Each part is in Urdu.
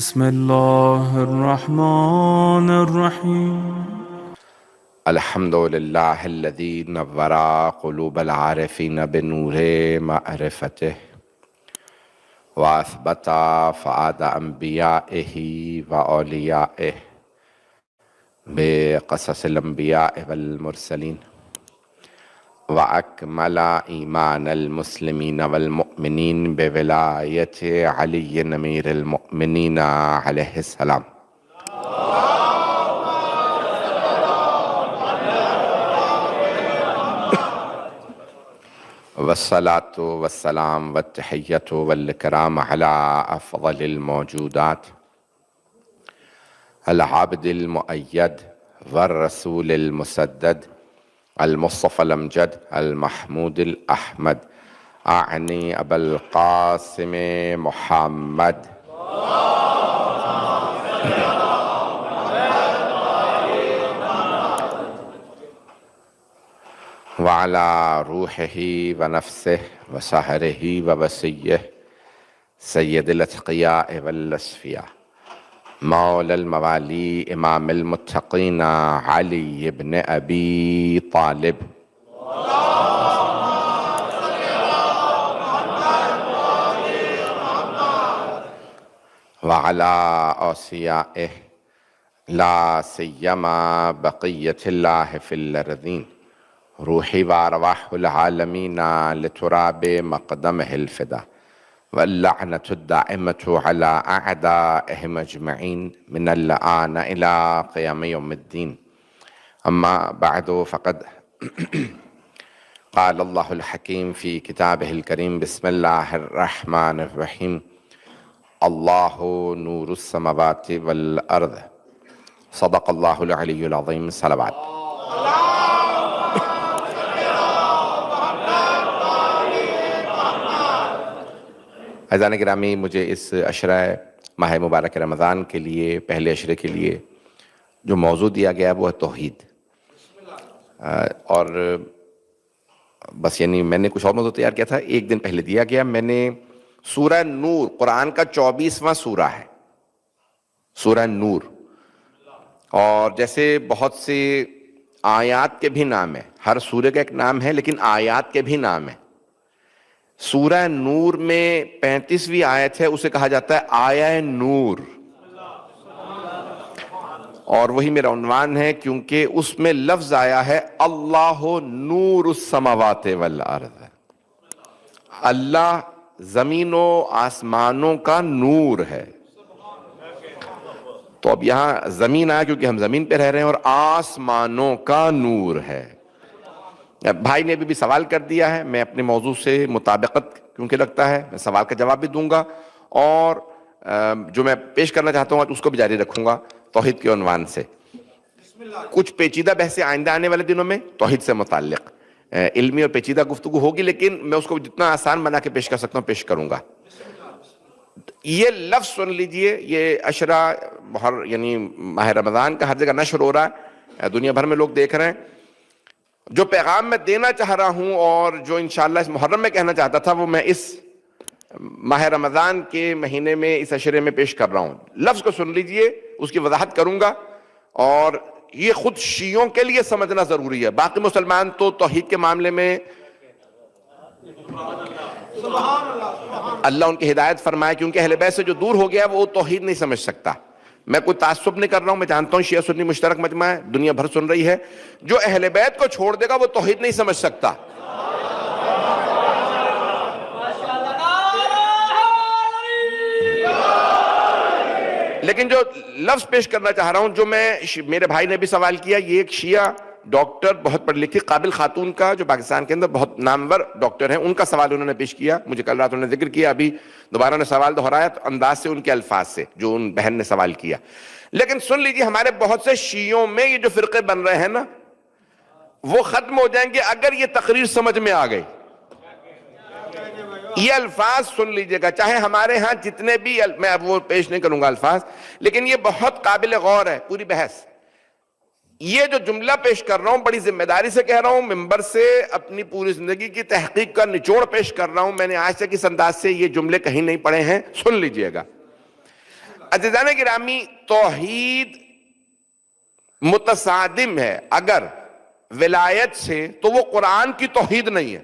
بسم الله الرحمن الرحيم. الحمد لله الذي نور قلوب العارفين بنور معرفته وأثبت فؤاد أنبيائه وأوليائه بقصص الأنبياء والمرسلين وأكمل إيمان المسلمين والمؤمنين بولاية علي أمير المؤمنين عليه السلام. والصلاة والسلام والتحية والإكرام على أفضل الموجودات العبد المؤيد والرسول المسدد المصطفى الأمجد المحمود الأحمد، أعني أبا القاسم محمد وعلى روحه ونفسه وسهره ووسيه سيد الأتقياء والأصفياء مولى الموالي إمام المتقين علي بن أبي طالب وعلى أوصيائه لا سيما بقية الله في الأرضين روحي وأرواح العالمين لتراب مقدمه الفدا، واللعنة الدائمة على أعدائهم أجمعين من الآن إلى قيام يوم الدين. أما بعد، فقد قال الله الحكيم في كتابه الكريم: بسم الله الرحمن الرحيم. الله نور السماوات والأرض. صدق الله العلي العظيم. صلوات. عزیزان گرامی، مجھے اس عشرہ ماہ مبارک رمضان کے لیے، پہلے عشرے کے لیے جو موضوع دیا گیا وہ ہے توحید. اور بس یعنی میں نے کچھ اور موضوع تیار کیا تھا، ایک دن پہلے دیا گیا. میں نے سورہ نور، قرآن کا 24واں سورہ ہے سورہ نور، اور جیسے بہت سے آیات کے بھی نام ہیں، ہر سورہ کا ایک نام ہے لیکن آیات کے بھی نام ہیں. سورہ نور میں 35ویں آیت ہے، اسے کہا جاتا ہے آیہ نور، اور وہی میرا عنوان ہے کیونکہ اس میں لفظ آیا ہے اللہ نور السماوات والارض. اللہ زمین و آسمانوں کا نور ہے. تو اب یہاں زمین آیا کیونکہ ہم زمین پہ رہ رہے ہیں، اور آسمانوں کا نور ہے. بھائی نے بھی سوال کر دیا ہے، میں اپنے موضوع سے مطابقت کیونکہ لگتا ہے میں سوال کا جواب بھی دوں گا، اور جو میں پیش کرنا چاہتا ہوں اس کو بھی جاری رکھوں گا توحید کے عنوان سے. کچھ پیچیدہ بحثیں آئندہ آنے والے دنوں میں توحید سے متعلق علمی اور پیچیدہ گفتگو ہوگی، لیکن میں اس کو جتنا آسان بنا کے پیش کر سکتا ہوں پیش کروں گا. یہ لفظ سن لیجئے، یہ عشرہ یعنی ماہ رمضان کا ہر جگہ نشر ہو رہا ہے، دنیا بھر میں لوگ دیکھ رہے ہیں. جو پیغام میں دینا چاہ رہا ہوں اور جو انشاءاللہ اس محرم میں کہنا چاہتا تھا، وہ میں اس ماہ رمضان کے مہینے میں اس عشرے میں پیش کر رہا ہوں. لفظ کو سن لیجئے، اس کی وضاحت کروں گا، اور یہ خود شیعوں کے لیے سمجھنا ضروری ہے. باقی مسلمان تو توحید کے معاملے میں اللہ ان کی ہدایت فرمائے، کیونکہ اہل بیت سے جو دور ہو گیا وہ توحید نہیں سمجھ سکتا. میں کوئی تعصب نہیں کر رہا ہوں، میں جانتا ہوں شیعہ سنی مشترک مجمع ہے، دنیا بھر سن رہی ہے. جو اہل بیت کو چھوڑ دے گا وہ توحید نہیں سمجھ سکتا. لیکن جو لفظ پیش کرنا چاہ رہا ہوں، جو میرے بھائی نے بھی سوال کیا، یہ ایک شیعہ ڈاکٹر، بہت پڑھی لکھی قابل خاتون کا، جو پاکستان کے اندر بہت نامور ڈاکٹر ہیں، ان کا سوال انہوں نے پیش کیا. مجھے کل رات انہوں نے ذکر کیا، ابھی دوبارہ نے سوال دہرایا انداز سے، ان کے الفاظ سے جو ان بہن نے سوال کیا. لیکن سن لیجیے، ہمارے بہت سے شیعوں میں یہ جو فرقے بن رہے ہیں نا، وہ ختم ہو جائیں گے اگر یہ تقریر سمجھ میں آ گئی. یہ الفاظ سن لیجئے گا، چاہے ہمارے ہاں جتنے بھی، میں اب وہ پیش نہیں کروں گا الفاظ، لیکن یہ بہت قابل غور ہے پوری بحث. یہ جو جملہ پیش کر رہا ہوں بڑی ذمہ داری سے کہہ رہا ہوں، ممبر سے اپنی پوری زندگی کی تحقیق کا نچوڑ پیش کر رہا ہوں. میں نے آج تک اس انداز سے یہ جملے کہیں نہیں پڑھے ہیں، سن لیجئے گا. عزیزان گرامی، توحید متصادم ہے اگر ولایت سے تو وہ قرآن کی توحید نہیں ہے،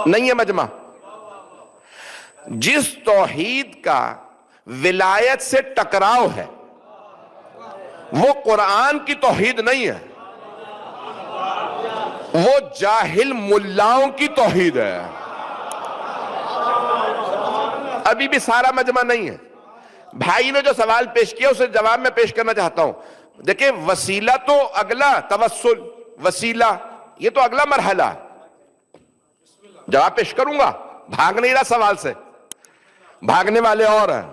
نہیں ہے مجمع۔ جس توحید کا ولایت سے ٹکراؤ ہے وہ قرآن کی توحید نہیں ہے، وہ جاہل ملاؤں کی توحید ہے۔ ابھی بھی سارا مجمع نہیں ہے۔ بھائی نے جو سوال پیش کیا اسے جواب میں پیش کرنا چاہتا ہوں۔ دیکھیں، وسیلہ تو اگلا، توسل وسیلہ یہ تو اگلا مرحلہ ہے، جواب پیش کروں گا، بھاگ نہیں رہا سوال سے، بھاگنے والے اور ہیں۔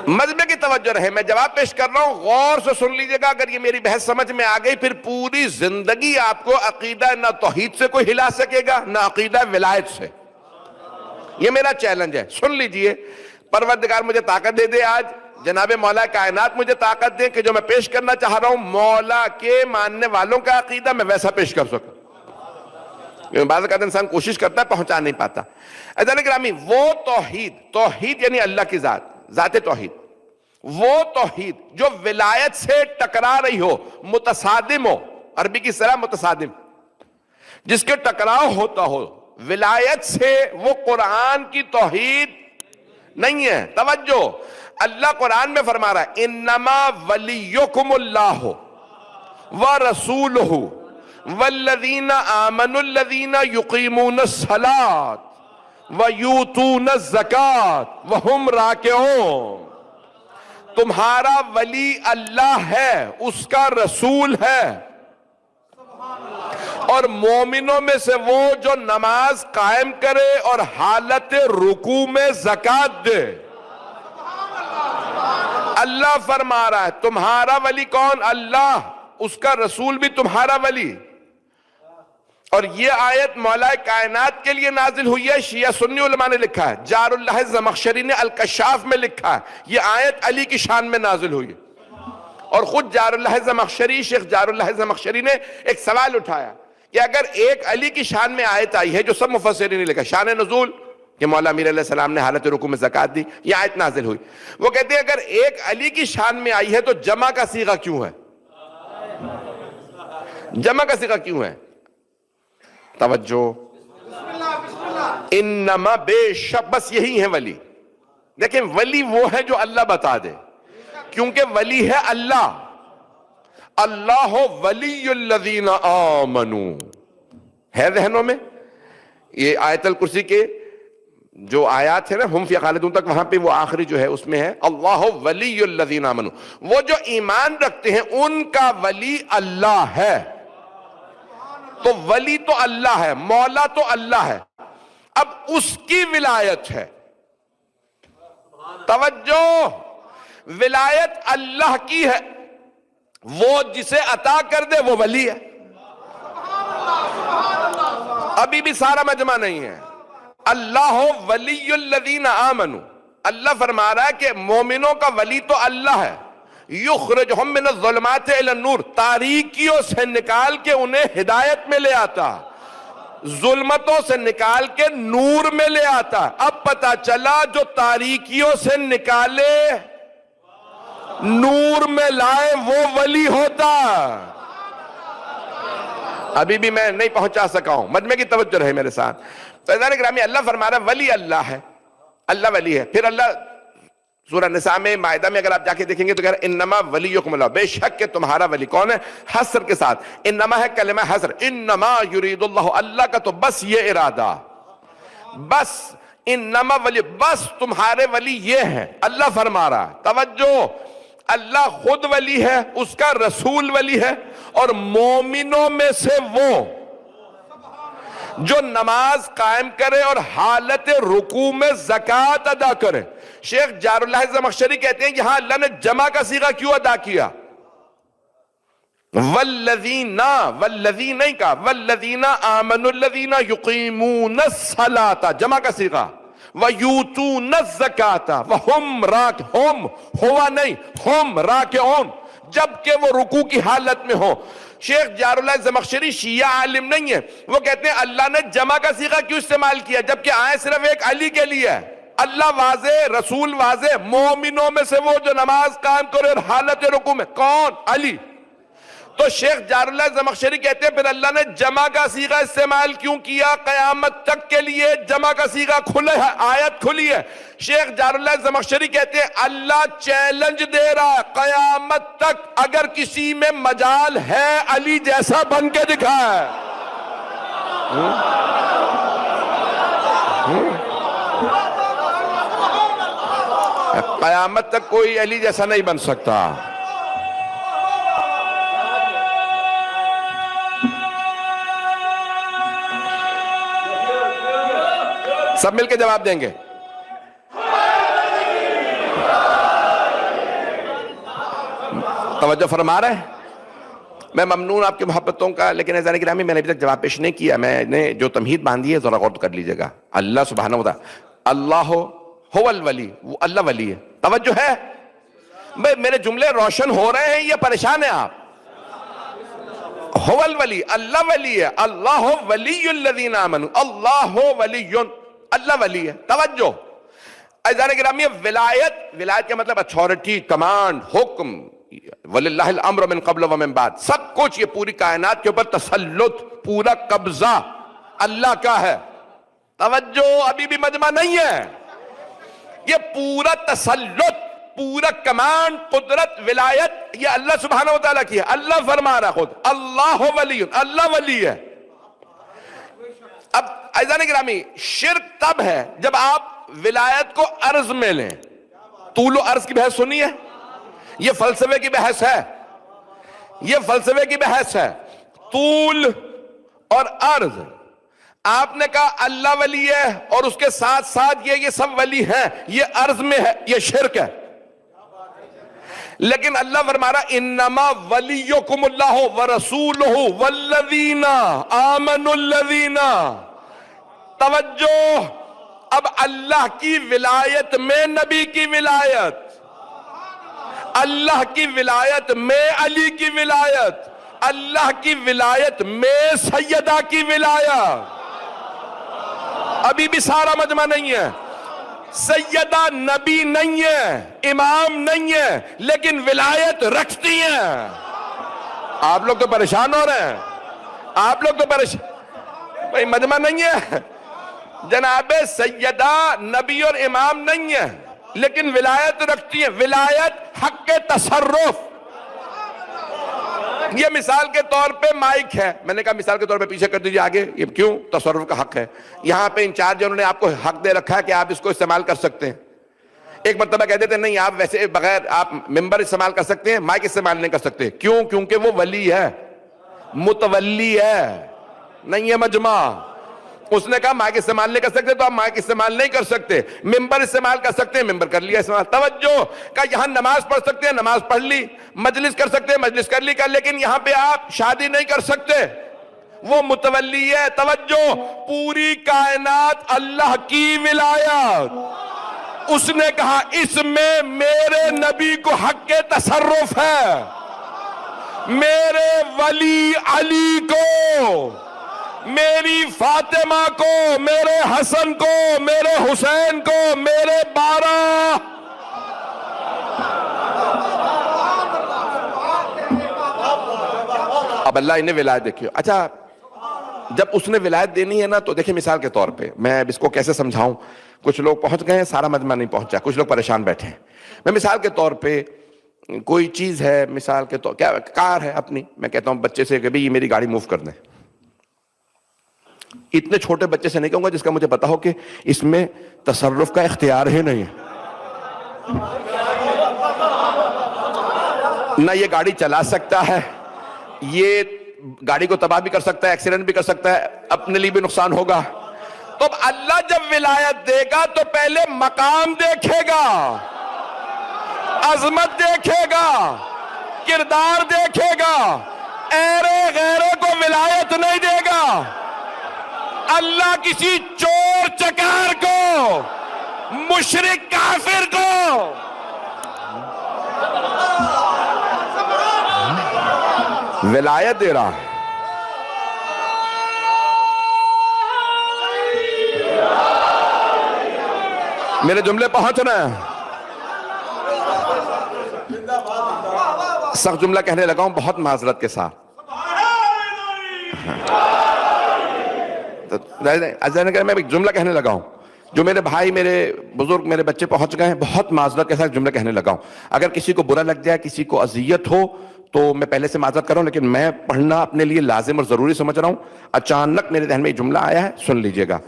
مجمع کی توجہ رہے، میں جواب پیش کر رہا ہوں، غور سے سن لیجئے گا۔ اگر یہ میری بحث سمجھ میں آ گئی پھر پوری زندگی آپ کو عقیدہ نہ توحید سے کوئی ہلا سکے گا نہ عقیدہ ولایت سے، یہ میرا چیلنج ہے۔ سن لیجئے، پروردگار مجھے طاقت دے دے، آج جناب مولا کائنات مجھے طاقت دے کہ جو میں پیش کرنا چاہ رہا ہوں مولا کے ماننے والوں کا عقیدہ میں ویسا پیش کر سکوں۔ بعض اوقات انسان کوشش کرتا ہے، پہنچا نہیں پاتا۔ عزیزان گرامی، وہ توحید، توحید یعنی اللہ کی ذات، ذات توحید، وہ توحید جو ولایت سے ٹکرا رہی ہو، متصادم ہو، عربی کی اصطلاح متصادم، جس کے ٹکراؤ ہوتا ہو ولایت سے، وہ قرآن کی توحید نہیں ہے۔ توجہ، اللہ قرآن میں فرما رہا ہے انما ولیکم اللہ ورسولہ والذین آمنوا الذین یقیمون الصلاۃ ویؤتون الزکاۃ وہم راکعون۔ تمہارا ولی اللہ ہے، اس کا رسول ہے، اور مومنوں میں سے وہ جو نماز قائم کرے اور حالت رکوع میں زکوٰۃ دے۔ اللہ فرما رہا ہے تمہارا ولی کون؟ اللہ، اس کا رسول بھی تمہارا ولی۔ اور یہ آیت مولا کائنات کے لیے نازل ہوئی ہے، شیعہ سنی علماء نے لکھا ہے، جار اللہ زمخشری نے الکشاف میں لکھا ہے یہ آیت علی کی شان میں نازل ہوئی ہے۔ اور خود جار اللہ زمخشری، شیخ جار اللہ زمخشری نے ایک سوال اٹھایا کہ اگر ایک علی کی شان میں آیت آئی ہے، جو سب مفسرین نے لکھا شان نزول کہ مولا امیر علیہ السلام نے حالت رکوع میں زکوٰۃ دی، یہ آیت نازل ہوئی، وہ کہتے ہیں اگر ایک علی کی شان میں آئی ہے تو جمع کا صیغہ کیوں ہے؟ جمع کا صیغہ کیوں ہے؟ توجہ، انما، بے شک، بس یہی ہے ولی۔ دیکھیں، ولی وہ ہے جو اللہ بتا دے، کیونکہ ولی ہے اللہ۔ اللہ ولی الذین آمنوا ہے ذہنوں میں؟ یہ آیت الکرسی کے جو آیات ہے نا، ہم فی خالدون تک، وہاں پہ وہ آخری جو ہے اس میں ہے اللہ ولی الذین آمنوا، وہ جو ایمان رکھتے ہیں ان کا ولی اللہ ہے۔ تو ولی تو اللہ ہے، مولا تو اللہ ہے، اب اس کی ولایت ہے۔ توجہ، ولایت اللہ کی ہے، وہ جسے عطا کر دے وہ ولی ہے۔ ابھی بھی سارا مجمع نہیں ہے۔ اللہ ولی الذین آمنوا، اللہ فرما رہا ہے کہ مومنوں کا ولی تو اللہ ہے، یخرجہم من الظلمات الی النور، تاریکیوں سے نکال کے انہیں ہدایت میں لے آتا، ظلمتوں سے نکال کے نور میں لے آتا۔ اب پتہ چلا جو تاریکیوں سے نکالے نور میں لائے وہ ولی ہوتا۔ ابھی بھی میں نہیں پہنچا سکا ہوں، مجمع کی توجہ رہے میرے ساتھ۔ تو عزیزان گرامی، اللہ فرما رہا ہے ولی اللہ ہے، اللہ ولی ہے۔ پھر اللہ سورہ نساء میں، مائدہ میں اگر آپ جا کے دیکھیں گے تو کہہ رہا ہے انما ولیکم اللہ، بے شک کہ تمہارا ولی کون ہے؟ حصر کے ساتھ، انما ہے کلمہ حصر، انما یرید اللہ، اللہ کا تو بس یہ ارادہ، بس انما ولی، بس تمہارے ولی یہ ہیں۔ اللہ فرما رہا ہے، توجہ، اللہ خود ولی ہے، اس کا رسول ولی ہے، اور مومنوں میں سے وہ جو نماز قائم کرے اور حالت رکوع میں زکوٰۃ ادا کرے۔ شیخ جار اللہ زمخشری کہتے ہیں یہاں اللہ نے جمع کا صیغہ کیوں ادا کیا؟ والذین، والذین نہیں کہا، والذین آمنوا الذین یقیمون الصلاۃ، جمع کا صیغہ، ویؤتون الزکاۃ وہم راکعون، ہوا نہیں، ہم راکعون، جبکہ وہ رکوع کی حالت میں ہو۔ شیخ جار اللہ زمخشری شیعہ عالم نہیں ہے، وہ کہتے ہیں اللہ نے جمع کا صیغہ کیوں استعمال کیا جبکہ آیت صرف ایک علی کے لیے ہے؟ اللہ واضح، رسول واضح، مومنوں میں سے وہ جو نماز قائم کرے اور حالت رکوع میں، کون؟ علی۔ تو شیخ جار اللہ زمخشری کہتے ہیں پھر اللہ نے جمع کا صیغہ استعمال کیوں کیا؟ قیامت تک کے لیے جمع کا صیغہ کھلے ہے، آیت کھلی ہے۔ شیخ جار اللہ زمخشری کہتے ہیں اللہ چیلنج دے رہا ہے قیامت تک اگر کسی میں مجال ہے علی جیسا بن کے دکھائے۔ قیامت تک کوئی علی جیسا نہیں بن سکتا۔ سب مل کے جواب دیں گے۔ توجہ فرما رہے ہیں؟ میں ممنون آپ کی محبتوں کا، لیکن عزیزان گرامی میں نے ابھی تک جواب پیش نہیں کیا۔ میں نے جو تمہید باندھی ہے ذرا غور کر لیجئے گا۔ اللہ سبحانہ و تعالی اللہ هو الولی، وہ اللہ ولی ہے۔ توجہ ہے؟ میرے جملے روشن ہو رہے ہیں یا پریشان ہیں آپ؟ هو الولی، اللہ ولی ہے۔ اللہ ولی الذین آمنوا، اللہ ولی، اللہ ولی ہے۔ توجہ عزیزان گرامی، ولایت کا مطلب اتھارٹی، کمانڈ، حکم، وَلِلَّهِ الْأَمْرُ مِن قَبْلُ وَمِن بَعْدُ، سب کچھ، یہ پوری کائنات کے اوپر تسلط، پورا قبضہ اللہ کا ہے۔ توجہ، ابھی بھی مجمع نہیں ہے۔ یہ پورا تسلط، پورا کمانڈ، قدرت، ولایت یہ اللہ سبحانہ وتعالیٰ کی ہے۔ اللہ فرما رہا خود، اللہ ولی، اللہ ولی ہے۔ اب عزیزان گرامی، شرک تب ہے جب آپ ولایت کو عرض میں لیں۔ طول و عرض کی بحث سنی ہے؟ یہ فلسفے کی بحث ہے، یہ فلسفے کی بحث ہے۔ طول اور عرض، آپ نے کہا اللہ ولی ہے اور اس کے ساتھ ساتھ یہ سب ولی ہیں، یہ عرض میں ہے، یہ شرک ہے۔ لیکن اللہ فرما رہا انما ولیکم اللہ ورسولہ والذین آمنوا الذین۔ توجہ، اب اللہ کی ولایت میں نبی کی ولایت، اللہ کی ولایت میں علی کی ولایت، اللہ کی ولایت میں سیدہ کی ولایت۔ ابھی بھی سارا مجمع نہیں ہے۔ سیدہ نبی نہیں ہے، امام نہیں ہے، لیکن ولایت رکھتی ہیں۔ آپ لوگ تو پریشان ہو رہے ہیں، آپ لوگ تو پریشان، بھئی مجمع نہیں ہے۔ جناب سیدہ نبی اور امام نہیں ہے لیکن ولایت رکھتی ہیں۔ ولایت حق تصرف۔ یہ مثال کے طور پہ مائک ہے، میں نے کہا مثال کے طور پہ پیچھے کر دیجئے آگے، یہ کیوں؟ تصرف کا حق ہے۔ یہاں پہ انچارج انہوں نے آپ کو حق دے رکھا ہے کہ آپ اس کو استعمال کر سکتے ہیں۔ ایک مرتبہ کہہ دیتے ہیں نہیں آپ ویسے بغیر آپ ممبر استعمال کر سکتے ہیں، مائک استعمال نہیں کر سکتے۔ کیوں؟ کیونکہ وہ ولی ہے، متولی ہے، نہیں ہے مجمع۔ اس نے کہا مائک استعمال نہیں کر سکتے تو آپ مائک استعمال نہیں کر سکتے، ممبر استعمال کر سکتے ہیں، ممبر کر لیا استعمال۔ توجہ، کہ یہاں نماز پڑھ سکتے ہیں، نماز پڑھ لی، مجلس کر سکتے ہیں، مجلس کر لی، لیکن یہاں پہ آپ شادی نہیں کر سکتے، وہ متولی ہے۔ توجہ، پوری کائنات اللہ کی ولایت، اس نے کہا اس میں میرے نبی کو حق تصرف ہے، میرے ولی علی کو، میری فاطمہ کو، میرے حسن کو، میرے حسین کو، میرے 12 اب اللہ انہیں ولایت دیکھیے۔ اچھا، جب اس نے ولایت دینی ہے نا تو دیکھیں مثال کے طور پہ میں اب اس کو کیسے سمجھاؤں۔ کچھ لوگ پہنچ گئے ہیں، سارا مجمع نہیں پہنچا، کچھ لوگ پریشان بیٹھے ہیں۔ میں مثال کے طور پہ کوئی چیز ہے، مثال کے طور کیا کار ہے اپنی، میں کہتا ہوں بچے سے کہ بھئی یہ میری گاڑی موو کر دیں۔ اتنے چھوٹے بچے سے نہیں کہوں گا جس کا مجھے پتا ہو کہ اس میں تصرف کا اختیار ہی نہیں ہے، نہ یہ گاڑی چلا سکتا ہے، یہ گاڑی کو تباہ بھی کر سکتا ہے، ایکسیڈنٹ بھی کر سکتا ہے، اپنے لیے بھی نقصان ہوگا۔ تو اب اللہ جب ولایت دے گا تو پہلے مقام دیکھے گا، عظمت دیکھے گا، کردار دیکھے گا، ایرے غیرے کو ولایت نہیں دے گا۔ اللہ کسی چور چکار کو، مشرک کافر کو ولایت دے رہا ہے۔ میرے جملے پہنچ رہے ہیں؟ سخت جملہ کہنے لگا ہوں بہت معذرت کے ساتھ. میں ایک جملہ کہنے لگا ہوں جو میرے بھائی، میرے بزرگ، میرے بچے پہنچ گئے ہیں، بہت معذرت کے ساتھ جملہ کہنے لگا ہوں. اگر کسی کو برا لگ جائے، کسی کو اذیت ہو تو میں پہلے سے معذرت کر رہا ہوں، لیکن میں پڑھنا اپنے لیے لازم اور ضروری سمجھ رہا ہوں. اچانک میرے ذہن میں یہ جملہ آیا ہے، سن لیجئے گا.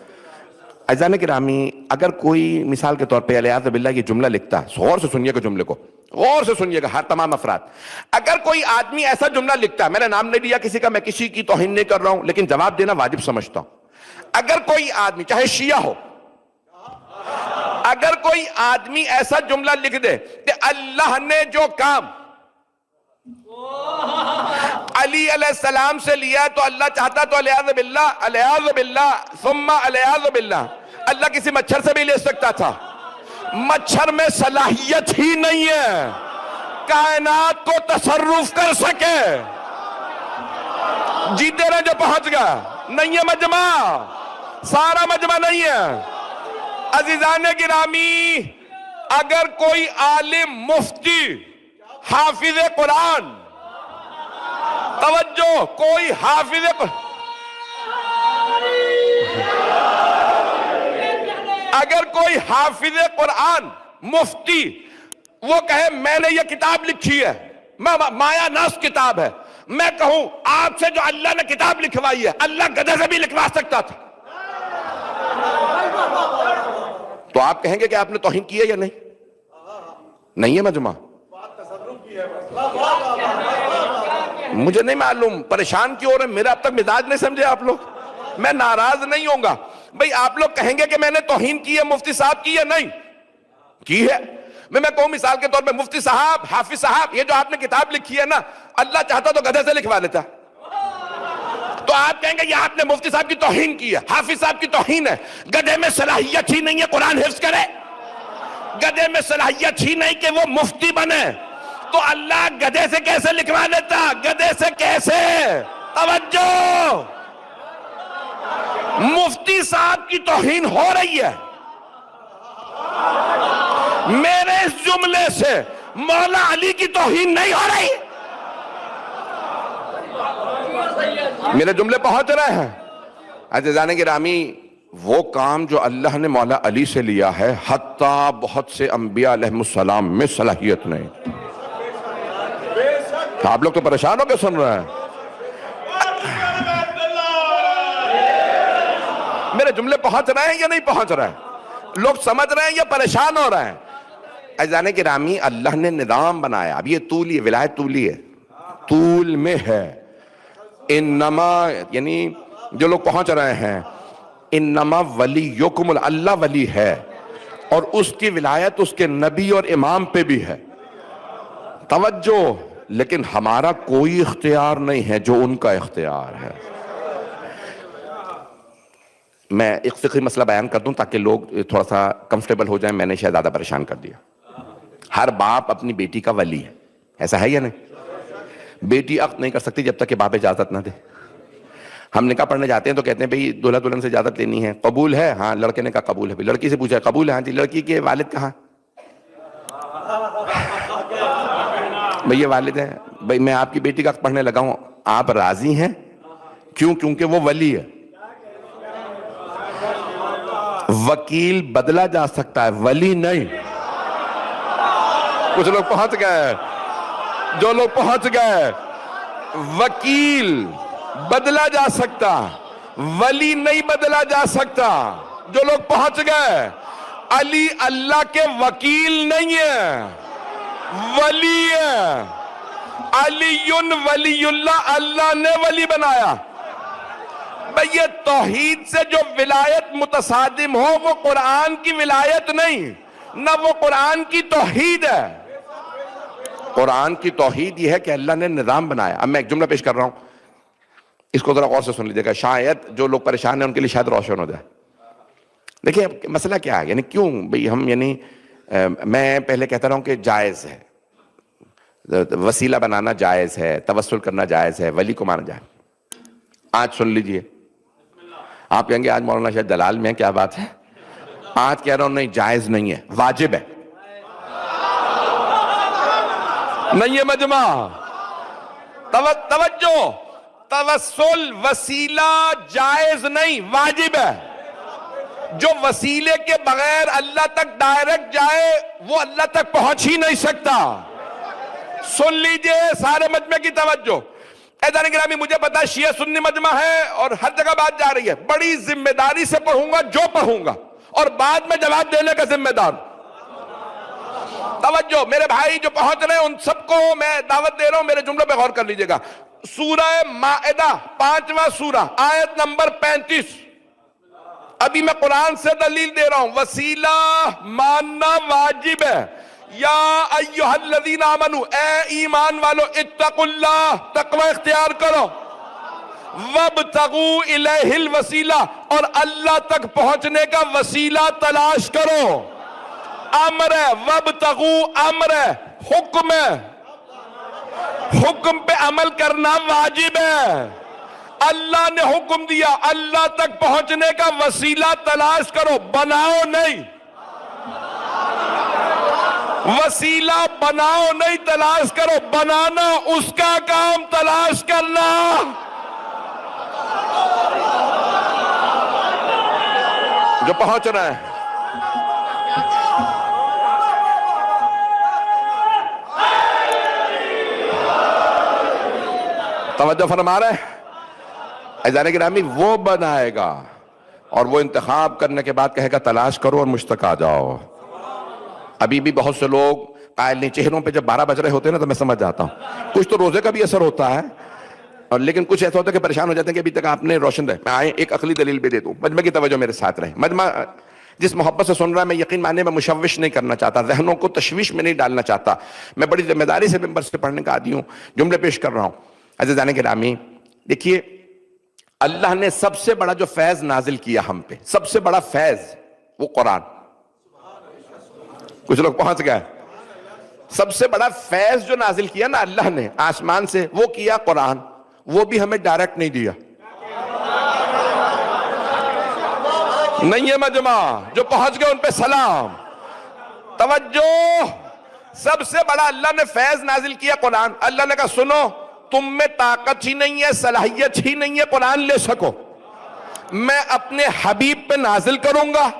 عزیزان گرامی، اگر کوئی مثال کے طور پہ علیہ باللہ یہ جملہ لکھتا ہے، غور سے سنیے گا جملے کو، غور سے سنیے گا ہر تمام افراد. اگر کوئی آدمی ایسا جملہ لکھتا ہے، میں نے نام نہیں لیا کسی کا، میں کسی کی توہین نہیں کر رہا ہوں، لیکن جواب دینا واجب سمجھتا ہوں. اگر کوئی آدمی چاہے شیعہ ہو، اگر کوئی آدمی ایسا جملہ لکھ دے کہ اللہ نے جو کام علی علیہ السلام سے لیا تو اللہ چاہتا تو علیہ باللہ ثم علیہ باللہ اللہ کسی مچھر سے بھی لے سکتا تھا. مچھر میں صلاحیت ہی نہیں ہے کائنات کو تصرف کر سکے. جیتے رہے جو پہنچ گیا. نہیں ہے مجمع، سارا مجمع نہیں ہے. عزیزان گرامی، اگر کوئی عالم، مفتی، حافظ قرآن، توجہ، کوئی حافظ قرآن، اگر کوئی حافظ قرآن، مفتی، وہ کہے میں نے یہ کتاب لکھی ہے، مایا ناس کتاب ہے، میں کہوں آپ سے جو اللہ نے کتاب لکھوائی ہے اللہ گدھے سے بھی لکھوا سکتا تھا، تو آپ کہیں گے کہ آپ نے توہین کی ہے یا نہیں؟ نہیں ہے مجمع. مجھے نہیں معلوم پریشان کیوں ہو رہے ہیں، میرا اب تک مزاج نہیں سمجھے آپ لوگ. میں ناراض نہیں ہوں گا بھئی، آپ لوگ کہیں گے کہ میں نے توہین کی ہے مفتی صاحب کی ہے؟ نہیں کی ہے. میں کہوں مثال کے طور پہ مفتی صاحب، حافظ صاحب، یہ جو آپ نے کتاب لکھی ہے نا، اللہ چاہتا تو گدھے سے لکھوا لیتا. تو آپ کہیں گے یہ آپ نے مفتی صاحب کی توہین کی ہے، حافظ صاحب کی توہین ہے. گدھے میں صلاحیت ہی نہیں ہے قرآن حفظ کرے، گدھے میں صلاحیت ہی نہیں کہ وہ مفتی بنے، تو اللہ گدھے سے کیسے لکھوا لیتا؟ گدھے سے کیسے؟ توجہ، مفتی صاحب کی توہین ہو رہی ہے. میرے اس جملے سے مولا علی کی توہین نہیں ہو رہی. میرے جملے پہنچ رہے ہیں؟ عزیزان گرامی، وہ کام جو اللہ نے مولا علی سے لیا ہے حتیٰ بہت سے انبیاء علیہ السلام میں صلاحیت نہیں. آپ لوگ تو پریشان ہو کے سن رہے ہیں. میرے جملے پہنچ رہے ہیں یا نہیں پہنچ رہے ہیں؟ لوگ سمجھ رہے ہیں یا پریشان ہو رہے ہیں؟ عزیزان گرامی، اللہ نے نظام بنایا. اب یہ طولی ہے، ولایت طولی ہے، طول میں ہے. انما، یعنی جو لوگ پہنچ رہے ہیں، انما ولیکم، اللہ ولی ہے اور اس کی ولایت اس کے نبی اور امام پہ بھی ہے. توجہ، لیکن ہمارا کوئی اختیار نہیں ہے جو ان کا اختیار ہے. میں ایک فقہی مسئلہ بیان کر دوں تاکہ لوگ تھوڑا سا کمفرٹیبل ہو جائیں. میں نے شاید زیادہ پریشان کر دیا. ہر باپ اپنی بیٹی کا ولی ہے، ایسا ہے یا نہیں؟ بیٹی عقد نہیں کر سکتی جب تک کہ باپ اجازت نہ دے. ہم نکاح پڑھنے جاتے ہیں تو کہتے ہیں بھئی دولہا دلہن سے اجازت لینی ہے. قبول ہے؟ ہاں. لڑکے نے کہا قبول ہے. لڑکی سے پوچھا قبول ہے؟ ہاں جی. لڑکی کے والد کہاں؟ بھئی یہ والد ہے. بھئی میں آپ کی بیٹی کا عقد پڑھنے لگا ہوں، آپ راضی ہیں؟ کیوں؟ کیونکہ وہ ولی ہے. وکیل بدلا جا سکتا ہے، ولی نہیں. کچھ لوگ پہنچ گئے، جو لوگ پہنچ گئے. وکیل بدلا جا سکتا، ولی نہیں بدلا جا سکتا. جو لوگ پہنچ گئے، علی اللہ کے وکیل نہیں ہے، ولی ہے. علی ولی اللہ، اللہ نے ولی بنایا. بھئی یہ توحید سے جو ولایت متصادم ہو وہ قرآن کی ولایت نہیں، نہ وہ قرآن کی توحید ہے. قرآن کی توحید یہ ہے کہ اللہ نے نظام بنایا. اب میں ایک جملہ پیش کر رہا ہوں، اس کو ذرا غور سے سن لیجیے گا، شاید جو لوگ پریشان ہیں ان کے لیے شاید روشن ہو جائے. دیکھیں مسئلہ کیا ہے، یعنی کیوں بھئی ہم، یعنی میں پہلے کہتا رہا ہوں کہ جائز ہے، وسیلہ بنانا جائز ہے، توسل کرنا جائز ہے، ولی کو مانا جائے. آج سن لیجئے، آپ کہیں گے آج مولانا شاید دلال میں ہیں، کیا بات ہے؟ آج کہہ رہا ہوں نہیں، جائز نہیں ہے، واجب ہے. نہیں ہے مجمع. توجہ، توسل وسیلہ جائز نہیں، واجب ہے. جو وسیلے کے بغیر اللہ تک ڈائریکٹ جائے وہ اللہ تک پہنچ ہی نہیں سکتا. سن لیجئے سارے مجمع کی توجہ. ایذان گرامی، مجھے پتا شیعہ سنی مجمع ہے اور ہر جگہ بات جا رہی ہے. بڑی ذمہ داری سے پڑھوں گا جو پڑھوں گا، اور بعد میں جواب دینے کا ذمہ دار. توجہ میرے بھائی جو پہنچ رہے ہیں ان سب کو میں دعوت دے رہا ہوں، میرے جملوں پہ غور کر لیجئے گا. سورہ مائدہ 5واں سورہ آیت نمبر 35. ابھی میں قرآن سے دلیل دے رہا ہوں، وسیلہ ماننا واجب ہے. یا ایہا الذین آمنو، اے ایمان والو، اتقوا اللہ، تقوی اختیار کرو. وابتغوا الیہ الوسیلہ، اور اللہ تک پہنچنے کا وسیلہ تلاش کرو. امر ہے، وابتغوا امر ہے، حکم ہے. حکم پہ عمل کرنا واجب ہے. اللہ نے حکم دیا، اللہ تک پہنچنے کا وسیلہ تلاش کرو، بناؤ نہیں. وسیلہ بناؤ نہیں، تلاش کرو. بنانا اس کا کام، تلاش کرنا. جو پہنچ رہا ہے توجہ فرما رہے ہیں. عزیزان گرامی، وہ بنائے گا اور وہ انتخاب کرنے کے بعد کہے گا تلاش کرو اور مجھ تک آ جاؤ. ابھی بھی بہت سے لوگ قائل نہیں، چہروں پہ جب 12 بج رہے ہوتے ہیں نا تو میں سمجھ جاتا ہوں کچھ تو روزے کا بھی اثر ہوتا ہے، اور لیکن کچھ ایسا ہوتا ہے کہ پریشان ہو جاتے ہیں کہ ابھی تک آپ نے روشن رہے. میں آئے ایک عقلی دلیل بھی دے دوں. مجمع کی توجہ میرے ساتھ رہے. مجمع جس محبت سے سن رہا ہے، میں یقین ماننے میں مشوش نہیں کرنا چاہتا، ذہنوں کو تشویش میں نہیں ڈالنا چاہتا. میں بڑی ذمہ داری سے ممبر سے پڑھنے کا عادی ہوں، جملے پیش کر رہا ہوں. عزیزان گرامی، دیکھیے اللہ نے سب سے بڑا جو فیض نازل کیا ہم پہ، سب سے بڑا فیض، وہ قرآن. کچھ لوگ پہنچ گئے. سب سے بڑا فیض جو نازل کیا نا اللہ نے آسمان سے، وہ کیا قرآن. وہ بھی ہمیں ڈائریکٹ نہیں دیا. نہیں ہے مجمع، جو پہنچ گئے ان پہ سلام. توجہ، سب سے بڑا اللہ نے فیض نازل کیا قرآن. اللہ نے کہا سنو، تم میں طاقت ہی نہیں ہے، صلاحیت ہی نہیں ہے قرآن لے سکو. میں اپنے حبیب پہ نازل کروں گا،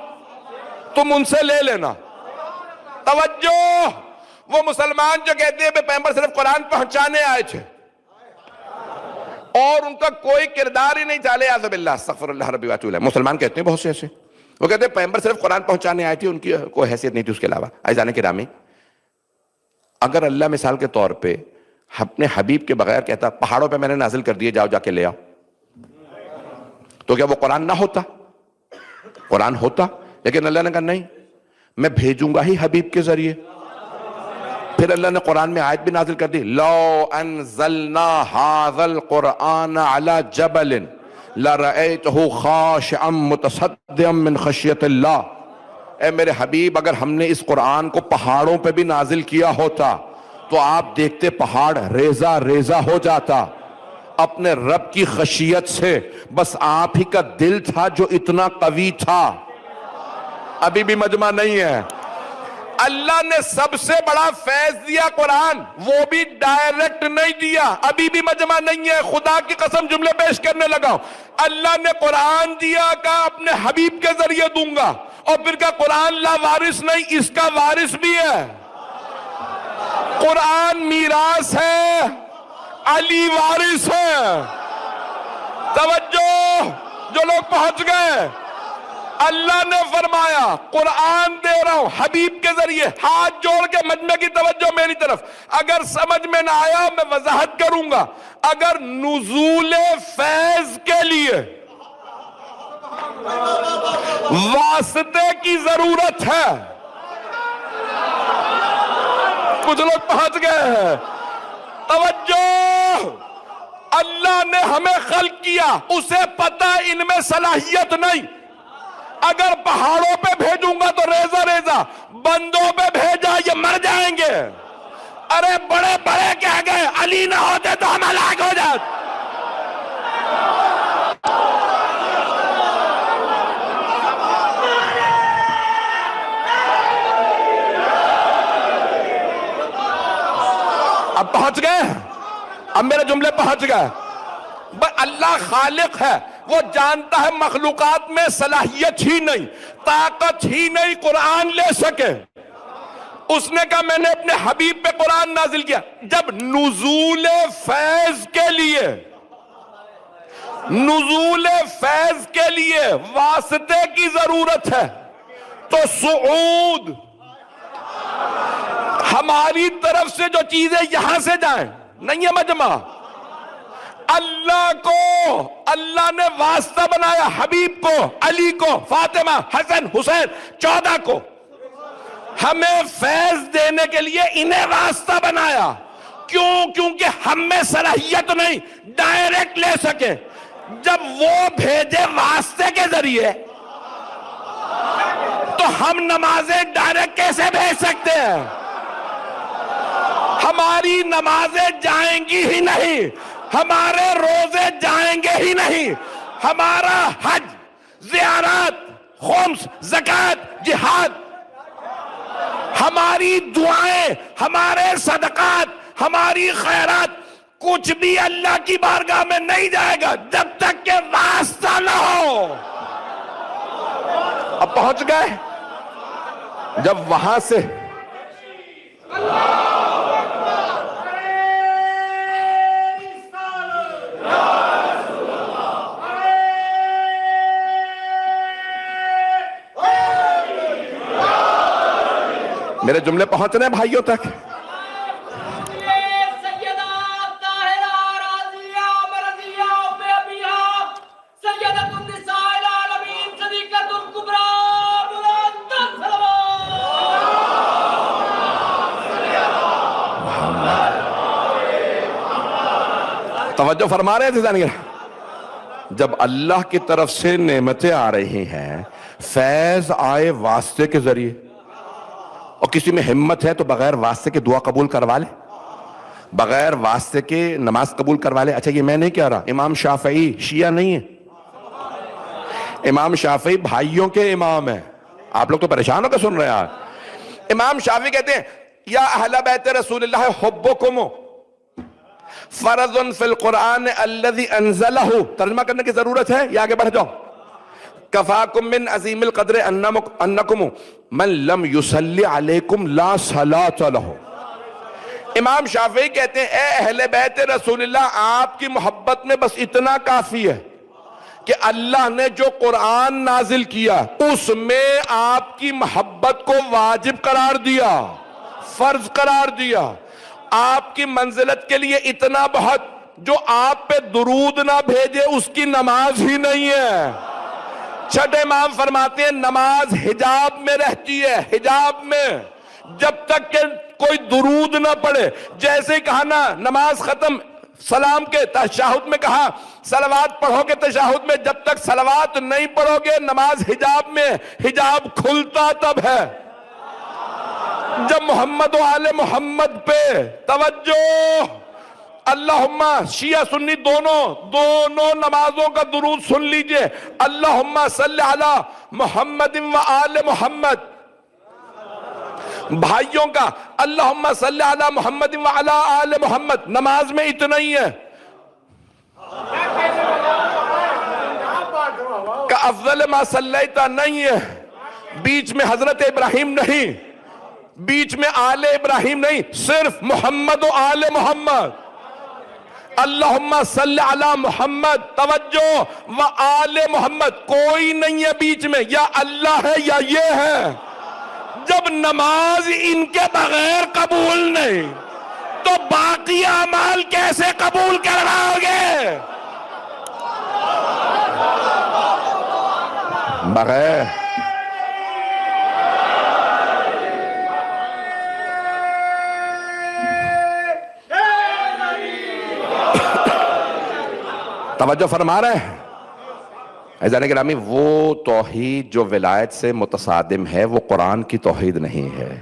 تم ان سے لے لینا. توجہ، وہ مسلمان جو کہتے ہیں پیغمبر صرف قرآن پہنچانے آئے تھے اور ان کا کوئی کردار ہی نہیں تھا، اعوذ باللہ، استغفر اللہ ربی واتوب الیہ. مسلمان کہتے ہیں بہت سے ایسے، وہ کہتے ہیں پیغمبر صرف قرآن پہنچانے آئے تھے، ان کی کوئی حیثیت نہیں تھی اس کے علاوہ. عزیزان گرامی، اگر اللہ مثال کے طور پہ اپنے حبیب کے بغیر کہتا پہاڑوں پہ میں نے نازل کر دیے، جاؤ جا کے لے آؤ، تو کیا وہ قرآن نہ ہوتا؟ قرآن ہوتا. لیکن اللہ نے کہا نہیں، میں بھیجوں گا ہی حبیب کے ذریعے. پھر اللہ نے قرآن میں آیت بھی نازل کر دی، لو انزلنا ھذا القرآن علی جبل لرأیتہ خاشعا متصدعا من خشیۃ اللہ. اے میرے حبیب، اگر ہم نے اس قرآن کو پہاڑوں پہ بھی نازل کیا ہوتا تو آپ دیکھتے پہاڑ ریزہ ریزہ ہو جاتا اپنے رب کی خشیت سے. بس آپ ہی کا دل تھا جو اتنا قوی تھا. ابھی بھی مجمع نہیں ہے. اللہ نے سب سے بڑا فیض دیا قرآن، وہ بھی ڈائریکٹ نہیں دیا. ابھی بھی مجمع نہیں ہے. خدا کی قسم جملے پیش کرنے لگا ہوں. اللہ نے قرآن دیا، کہا اپنے حبیب کے ذریعے دوں گا، اور پھر کہا قرآن لا وارث نہیں، اس کا وارث بھی ہے. قرآن میراث ہے، علی وارث ہے. توجہ، جو لوگ پہنچ گئے، اللہ نے فرمایا قرآن دے رہا ہوں حبیب کے ذریعے. ہاتھ جوڑ کے مجمع کی توجہ میری طرف. اگر سمجھ میں نہ آیا میں وضاحت کروں گا. اگر نزول فیض کے لیے واسطے کی ضرورت ہے، کچھ لوگ پہنچ گئے ہیں. توجہ، اللہ نے ہمیں خلق کیا، اسے پتہ ان میں صلاحیت نہیں. اگر پہاڑوں پہ بھیجوں گا تو ریزہ ریزہ، بندوں پہ بھیجا یہ مر جائیں گے. ارے بڑے بڑے کہہ گئے علی نہ ہوتے تو ہم ہلاک ہو جاتے. اب پہنچ گئے، اب میرے جملے پہنچ گئے۔ اللہ خالق ہے، وہ جانتا ہے مخلوقات میں صلاحیت ہی نہیں، طاقت ہی نہیں قرآن لے سکے۔ اس نے کہا میں نے اپنے حبیب پہ قرآن نازل کیا۔ جب نزول فیض کے لیے، نزول فیض کے لیے واسطے کی ضرورت ہے تو صعود، ہماری طرف سے جو چیزیں یہاں سے جائیں، نہیں ہے مجمع، اللہ کو اللہ نے واسطہ بنایا، حبیب کو، علی کو، فاطمہ، حسن، حسین 14 کو، ہمیں فیض دینے کے لیے انہیں واسطہ بنایا۔ کیوں؟ کیونکہ ہم میں صلاحیت نہیں ڈائریکٹ لے سکے۔ جب وہ بھیجے واسطے کے ذریعے تو ہم نمازیں ڈائریکٹ کیسے بھیج سکتے ہیں؟ ہماری نمازیں جائیں گی ہی نہیں، ہمارے روزے جائیں گے ہی نہیں، ہمارا حج، زیارات، خمس، زکوٰۃ، جہاد، ہماری دعائیں، ہمارے صدقات، ہماری خیرات، کچھ بھی اللہ کی بارگاہ میں نہیں جائے گا جب تک کہ واسطہ نہ ہو۔ اب پہنچ گئے؟ جب وہاں سے میرے جملے پہنچ رہے ہیں بھائیوں تک؟ توجہ فرما رہے تھے؟ جب اللہ کی طرف سے نعمتیں آ رہی ہیں، فیض آئے واسطے کے ذریعے، اور کسی میں ہمت ہے تو بغیر واسطے کے دعا قبول کروا لے، بغیر واسطے کے نماز قبول کروا لے۔ اچھا یہ میں نہیں کہہ رہا، امام شافعی شیعہ نہیں ہے، امام شافعی بھائیوں کے امام ہیں۔ آپ لوگ تو پریشان ہو کے سن رہے ہیں۔ امام شافعی کہتے ہیں یا اہل بیت رسول اللہ حبکم فرض فی القرآن الذی انزلہ، ترجمہ کرنے کی ضرورت ہے یا آگے بڑھ جاؤ؟ کفاکم من عظیم القدر انکم من لم یصلی علیکم لا صلاۃ لہ۔ امام شافعی کہتے ہیں اے اہل بیت رسول اللہ، آپ کی محبت میں بس اتنا کافی ہے کہ اللہ نے جو قرآن نازل کیا اس میں آپ کی محبت کو واجب قرار دیا، فرض قرار دیا۔ آپ کی منزلت کے لیے اتنا بہت، جو آپ پہ درود نہ بھیجے اس کی نماز ہی نہیں ہے۔ چھٹے امام فرماتے ہیں نماز حجاب میں رہتی ہے، حجاب میں، جب تک کہ کوئی درود نہ پڑھے۔ جیسے کہا نا نماز ختم، سلام کے تشہد میں کہا صلوات پڑھو گے تشہد میں، جب تک صلوات نہیں پڑھو گے نماز حجاب میں، حجاب کھلتا تب ہے جب محمد و آل محمد پہ توجہ۔ اللہم، شیعہ سنی دونوں نمازوں کا درود سن لیجئے، اللہم صلی علی محمد و آل محمد۔ بھائیوں کا اللہم صلی علی محمد و علی آل محمد، نماز میں اتنا ہی ہے۔ کہ افضل ما صلیتا نہیں ہے، بیچ میں حضرت ابراہیم نہیں، بیچ میں آل ابراہیم نہیں، صرف محمد و آل محمد۔ اللہم صلی علی محمد، توجہ، و آل محمد، کوئی نہیں ہے بیچ میں، یا اللہ ہے یا یہ ہے۔ جب نماز ان کے بغیر قبول نہیں تو باقی اعمال کیسے قبول کرواؤ گے؟ بغیر توجہ فرما رہے ہیں عزیزان گرامی؟ وہ توحید جو ولایت سے متصادم ہے وہ قرآن کی توحید نہیں ہے۔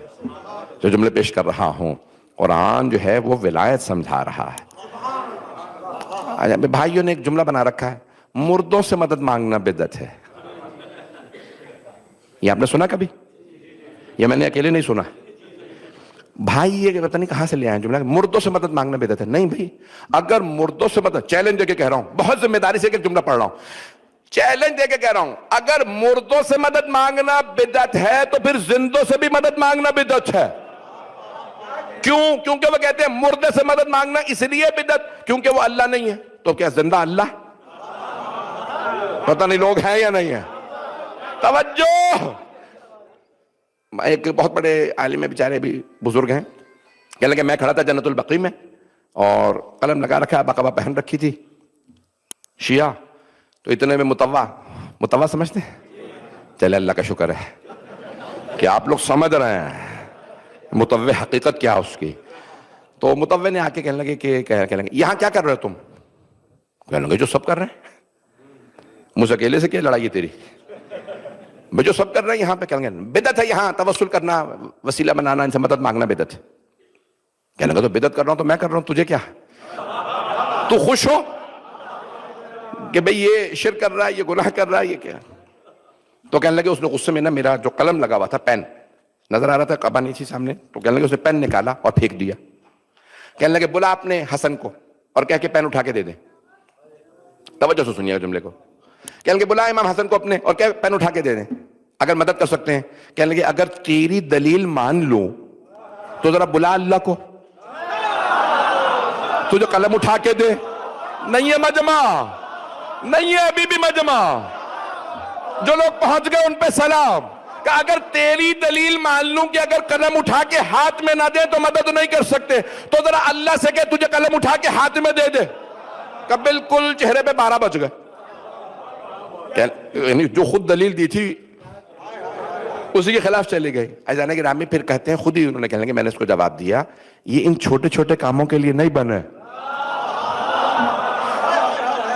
جو جملے پیش کر رہا ہوں، قرآن جو ہے وہ ولایت سمجھا رہا ہے۔ بھائیوں نے ایک جملہ بنا رکھا ہے، مردوں سے مدد مانگنا بدعت ہے۔ یہ آپ نے سنا کبھی؟ یہ میں نے اکیلے نہیں سنا۔ بھائی یہ پتہ نہیں کہاں سے لے آئے جملہ مردوں سے مدد مانگنا بدعت ہے. نہیں بھائی, اگر مردوں سے مدد, چیلنج دے کے کہہ رہا ہوں, بہت ذمہ داری سے ایک جملہ پڑھ رہا ہوں, چیلنج دے کے کہہ رہا ہوں, اگر مردوں سے مدد مانگنا بدعت ہے تو پھر زندوں سے بھی مدد مانگنا بدعت ہے. کیوں؟ کیونکہ وہ کہتے ہیں مردے سے مدد مانگنا اس لیے بدعت کیونکہ وہ اللہ نہیں ہے. تو کیا زندہ اللہ؟ پتہ نہیں لوگ ہیں یا نہیں ہیں. توجہ. ایک بہت بڑے عالم بیچارے بھی بزرگ ہیں, کہنے لگے میں کھڑا تھا جنت البقیع میں اور قلم لگا رکھا, بقبہ پہن رکھی تھی شیعہ, تو اتنے میں متوا سمجھتے ہیں, چلے اللہ کا شکر ہے کہ آپ لوگ سمجھ رہے ہیں متوع حقیقت کیا اس کی. تو متوع نے آ کے کہنے لگے کہ یہاں کیا کر رہے ہو تم؟ کہنے لگے جو سب کر رہے ہیں. مجھ سے اکیلے سے کیا لڑائی ہے تیری؟ میں جو سب کر رہے ہیں یہاں پہ. کہنے لگے بدعت ہے یہاں توسل کرنا, وسیلہ بنانا, ان سے مدد مانگنا بدعت ہے. کہنے لگے تو بدعت کر رہا ہوں تو میں کر رہا ہوں, تجھے کیا؟ تو خوش ہو کہ بھئی یہ شرک کر رہا ہے, یہ گناہ کر رہا ہے, یہ کیا؟ تو کہنے لگے اس نے غصے میں نا میرا جو قلم لگا ہوا تھا, پین نظر آ رہا تھا, قبا نہیں تھی سامنے, تو کہنے لگے اس نے پین نکالا اور پھینک دیا. کہنے لگے بلا اپنے حسن کو اور کہہ کے پین اٹھا کے دے دیں. توجہ سے سنیے گا جملے کو. کہنے لگے بلا امام حسن کو اپنے اور کہہ پین اٹھا کے دے دیں اگر مدد کر سکتے ہیں. کہنے لگے اگر تیری دلیل مان لوں تو ذرا بلا اللہ کو, تجھے قلم اٹھا کے دے. نہیں ہے مجمع, نہیں ہے ابھی بھی مجمع. جو لوگ پہنچ گئے ان پہ سلام. کہ اگر تیری دلیل مان لوں کہ اگر قلم اٹھا کے ہاتھ میں نہ دے تو مدد نہیں کر سکتے, تو ذرا اللہ سے کہ تجھے قلم اٹھا کے ہاتھ میں دے دے. کہ بالکل چہرے پہ 12 بج گئے. یعنی جو خود دلیل دی تھی اسی کے خلاف چلے گئے. ایزان گرامی پھر کہتے ہیں خود ہی انہوں نے کہنے کہ میں نے اس کو جواب دیا, یہ ان چھوٹے چھوٹے کاموں کے لیے نہیں بنے.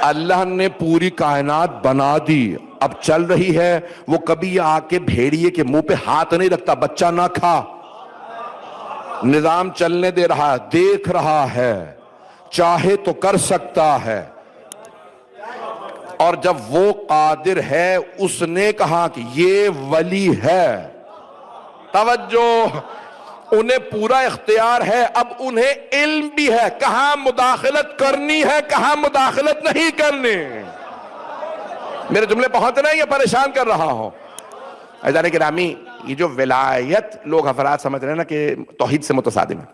اللہ نے پوری کائنات بنا دی, اب چل رہی ہے, وہ کبھی آ کے بھیڑیے کے منہ پہ ہاتھ نہیں رکھتا, بچہ نہ کھا, نظام چلنے دے رہا, دیکھ رہا ہے, چاہے تو کر سکتا ہے. اور جب وہ قادر ہے, اس نے کہا کہ یہ ولی ہے. توجہ, انہیں پورا اختیار ہے, اب انہیں علم بھی ہے کہاں مداخلت کرنی ہے, کہاں مداخلت نہیں کرنی. میرے جملے پہنچ رہے ہیں یا پریشان کر رہا ہوں؟ عزیزان گرامی, یہ جو ولایت لوگ افراد سمجھ رہے ہیں نا کہ توحید سے متصادم ہے.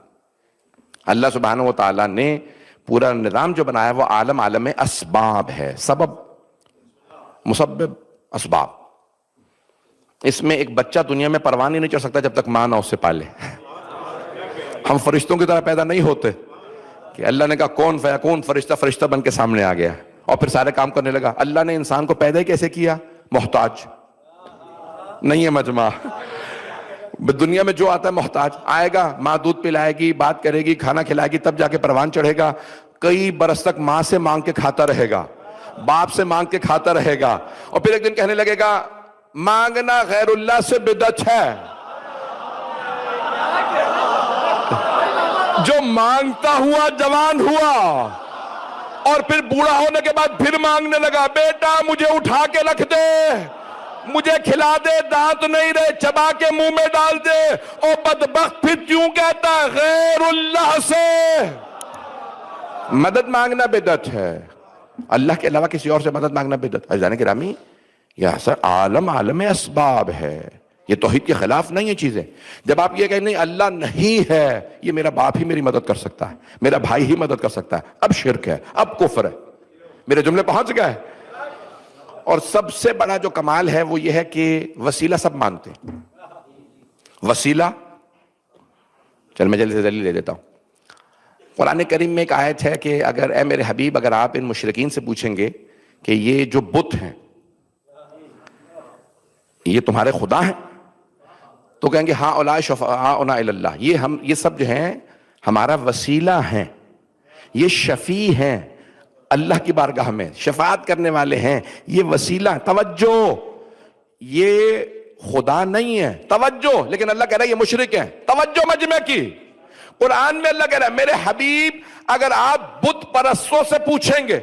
اللہ سبحانہ و تعالیٰ نے پورا نظام جو بنایا وہ عالم اسباب ہے, سبب مسبب اسباب. اس میں ایک بچہ دنیا میں پروان ہی نہیں چڑھ سکتا جب تک ماں نہ اسے پالے. ہم فرشتوں کی طرح پیدا نہیں ہوتے کہ اللہ نے کہا کون فیکون, فرشتہ بن کے سامنے آ گیا اور پھر سارے کام کرنے لگا. اللہ نے انسان کو پیدا ہی کیسے کیا؟ محتاج. نہیں ہے مجمع. دنیا میں جو آتا ہے محتاج. آئے گا, ماں دودھ پلائے گی, بات کرے گی, کھانا کھلائے گی, تب جا کے پروان چڑھے گا. کئی برس تک ماں سے مانگ کے کھاتا رہے گا, باپ سے مانگ کے کھاتا رہے گا, اور پھر ایک دن کہنے لگے گا مانگنا غیر اللہ سے بدعت ہے. جو مانگتا ہوا جوان ہوا اور پھر بوڑھا ہونے کے بعد پھر مانگنے لگا, بیٹا مجھے اٹھا کے رکھ دے, مجھے کھلا دے, دانت نہیں رہے چبا کے منہ میں ڈال دے. او بدبخت پھر کیوں کہتا غیر اللہ سے مدد مانگنا بدعت ہے, اللہ کے علاوہ کسی اور سے مدد مانگنا بدعت. عزیزان گرامی, یہ سر عالم اسباب ہے, یہ توحید کے خلاف نہیں ہے چیزیں. جب آپ یہ کہیں نہیں اللہ نہیں ہے, یہ میرا باپ ہی میری مدد کر سکتا ہے, میرا بھائی ہی مدد کر سکتا ہے, اب شرک ہے, اب کفر ہے. میرے جملے پہنچ گئے. اور سب سے بڑا جو کمال ہے وہ یہ ہے کہ وسیلہ سب مانتے ہیں. وسیلہ, چل میں جلدی سے دلیل لے دیتا ہوں. قرآن کریم میں ایک آیت ہے کہ اگر اے میرے حبیب, اگر آپ ان مشرکین سے پوچھیں گے کہ یہ جو بت ہیں یہ تمہارے خدا ہیں, تو کہیں گے ہاں اولا شفاعنا الی اللہ, یہ سب جو ہیں ہمارا وسیلہ ہیں, یہ شفیع ہیں اللہ کی بارگاہ میں, شفاعت کرنے والے ہیں, یہ وسیلہ. توجہ, یہ خدا نہیں ہے, توجہ, لیکن اللہ کہہ رہا ہے یہ مشرک ہیں. توجہ مجمع کی, قرآن میں اللہ کہہ رہا ہے میرے حبیب اگر آپ بت پرستوں سے پوچھیں گے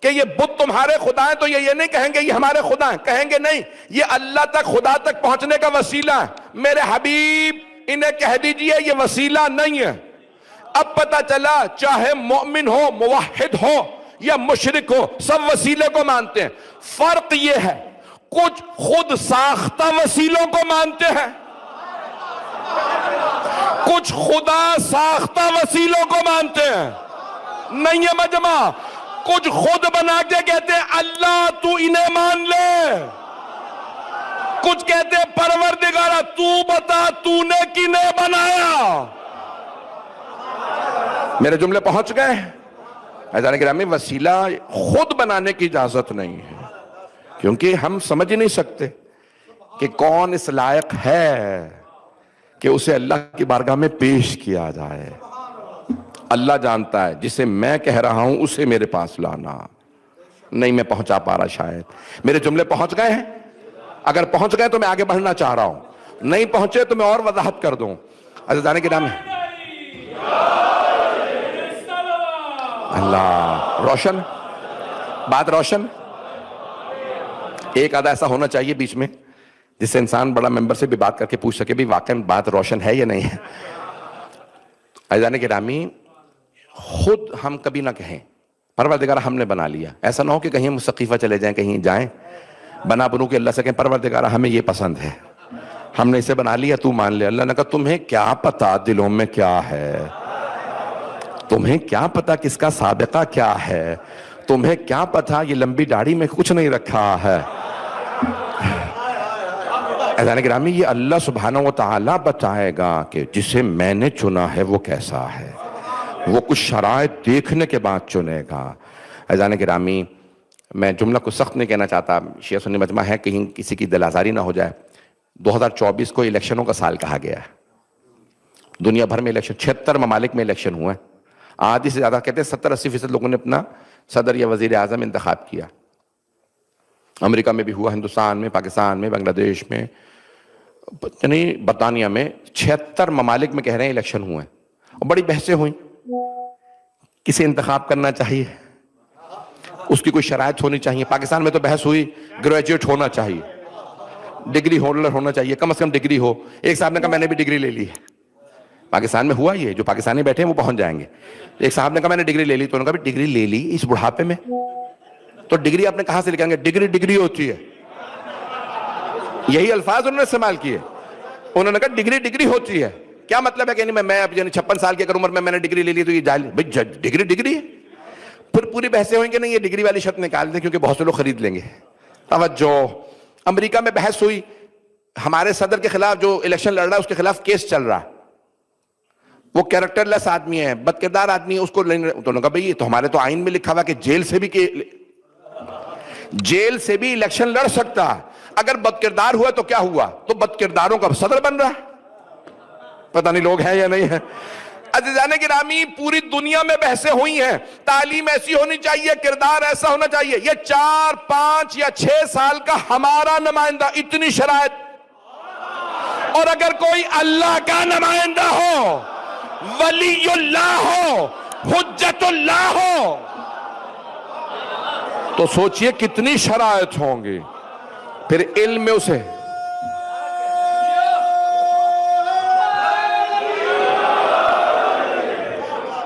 کہ یہ بت تمہارے خدا ہیں تو یہ نہیں کہیں گے یہ ہمارے خدا ہیں, کہیں گے نہیں یہ اللہ تک, خدا تک پہنچنے کا وسیلہ ہے. میرے حبیب انہیں کہہ دیجئے یہ وسیلہ نہیں ہے. اب پتہ چلا چاہے مومن ہو، موحد ہو یا مشرک ہو، سب وسیلے کو مانتے ہیں. فرق یہ ہے کچھ خود ساختہ وسیلوں کو مانتے ہیں، کچھ خدا ساختہ وسیلوں کو مانتے ہیں. نہیں ہے مجمع. کچھ خود بنا کے کہتے ہیں اللہ تو انہیں مان لے، کچھ کہتے ہیں پروردگارہ تو بتا تو نے کنہیں بنایا. میرے جملے پہنچ گئے؟ عزیزان گرامی، وسیلہ خود بنانے کی اجازت نہیں ہے، کیونکہ ہم سمجھ نہیں سکتے کہ کون اس لائق ہے کہ اسے اللہ کی بارگاہ میں پیش کیا جائے. اللہ جانتا ہے، جسے میں کہہ رہا ہوں اسے میرے پاس لانا. نہیں میں پہنچا پا رہا شاید. میرے جملے پہنچ گئے ہیں؟ اگر پہنچ گئے تو میں آگے بڑھنا چاہ رہا ہوں، نہیں پہنچے تو میں اور وضاحت کر دوں. عزیزان گرامی، اللہ روشن، بات روشن. ایک آدھا ایسا ہونا چاہیے بیچ میں جس سے انسان بڑا ممبر سے بھی بات کر کے پوچھ سکے بھی واقعی بات روشن ہے یا نہیں ہے. عزیزان گرامی، خود ہم کبھی نہ کہیں پروردگارہ ہم نے بنا لیا. ایسا نہ ہو کہ کہیں ہم سقیفہ چلے جائیں، کہیں جائیں بنا بنو کہ اللہ سے کہیں پروردگارہ ہمیں یہ پسند ہے، ہم نے اسے بنا لیا تو مان لے. اللہ نے کہا تمہیں کیا پتا دلوں میں کیا ہے، تمہیں کیا پتا کس کا سابقہ کیا ہے، تمہیں کیا پتا یہ لمبی داڑھی میں کچھ نہیں رکھا ہے. عزیزان گرامی، یہ اللہ سبحانہ و تعالیٰ بتائے گا کہ جسے میں نے چنا ہے وہ کیسا ہے. وہ کچھ شرائط دیکھنے کے بعد چنے گا. عزیزان گرامی، میں جملہ کو سخت نہیں کہنا چاہتا، شیعہ سنی مجمع ہے، کہیں کسی کی دل آزاری نہ ہو جائے. 2024 کو الیکشنوں کا سال کہا گیا ہے. دنیا بھر میں الیکشن، 76 ممالک میں الیکشن ہوئے ہیں. آدھی سے زیادہ کہتے ہیں 70-80% لوگوں نے اپنا صدر یا وزیر اعظم انتخاب کیا. امریکہ میں بھی ہوا، ہندوستان میں، پاکستان میں، بنگلہ دیش میں، یعنی برطانیہ میں 76 ممالک میں کہہ رہے ہیں الیکشن ہوئے ہیں. اور بڑی بحثیں ہوئیں، کسے انتخاب کرنا چاہیے، اس کی کوئی شرائط ہونی چاہیے. پاکستان میں تو بحث ہوئی گریجویٹ ہونا چاہیے، ڈگری ہولڈر ہونا چاہیے، کم از کم ڈگری ہو. ایک صاحب نے کہا میں نے بھی ڈگری لے لی ہے. پاکستان میں ہوا یہ، جو پاکستانی بیٹھے ہیں وہ پہنچ جائیں گے. ایک صاحب نے کہا میں نے ڈگری لے لی، تو انہوں نے کہا بھی ڈگری لے لی اس بڑھاپے میں؟ تو ڈگری آپ نے کہاں سے لکھیں گے؟ ڈگری ہوتی ہے. یہی الفاظ انہوں نے استعمال کیے. انہوں نے کہا ڈگری ہوتی ہے. کیا مطلب ہے کہ میں اب 56 سال کی اگر عمر میں نے ڈگری لے لی تو یہ جائل ڈگری ہے. پھر پوری بحثیں ہوئیں کہ نہیں یہ ڈگری والی شرط نکال دیں کیونکہ بہت سے لوگ خرید لیں گے. توجہ، امریکہ میں بحث ہوئی، ہمارے صدر کے خلاف جو الیکشن لڑ رہا ہے اس کے خلاف کیس چل رہا ہے، وہ کیریکٹر لیس آدمی ہے، بد کردار آدمی ہے، اس کو لینے. تو انہوں نے کہا بھئی یہ تو ہمارے تو آئین میں لکھا ہوا کہ جیل سے بھی الیکشن لڑ سکتا. اگر بد کردار ہوا تو کیا ہوا؟ تو بد کرداروں کا صدر بن رہا ہے. پتہ نہیں لوگ ہیں یا نہیں ہیں. عزیزان گرامی، پوری دنیا میں بحثیں ہوئی ہیں. تعلیم ایسی ہونی چاہیے، کردار ایسا ہونا چاہیے. یہ 4, 5 یا 6 سال کا ہمارا نمائندہ، اتنی شرائط. اور اگر کوئی اللہ کا نمائندہ ہو، ولی اللہ ہو، حجت اللہ ہو، تو سوچئے کتنی شرائط ہوں گی. پھر علم میں اسے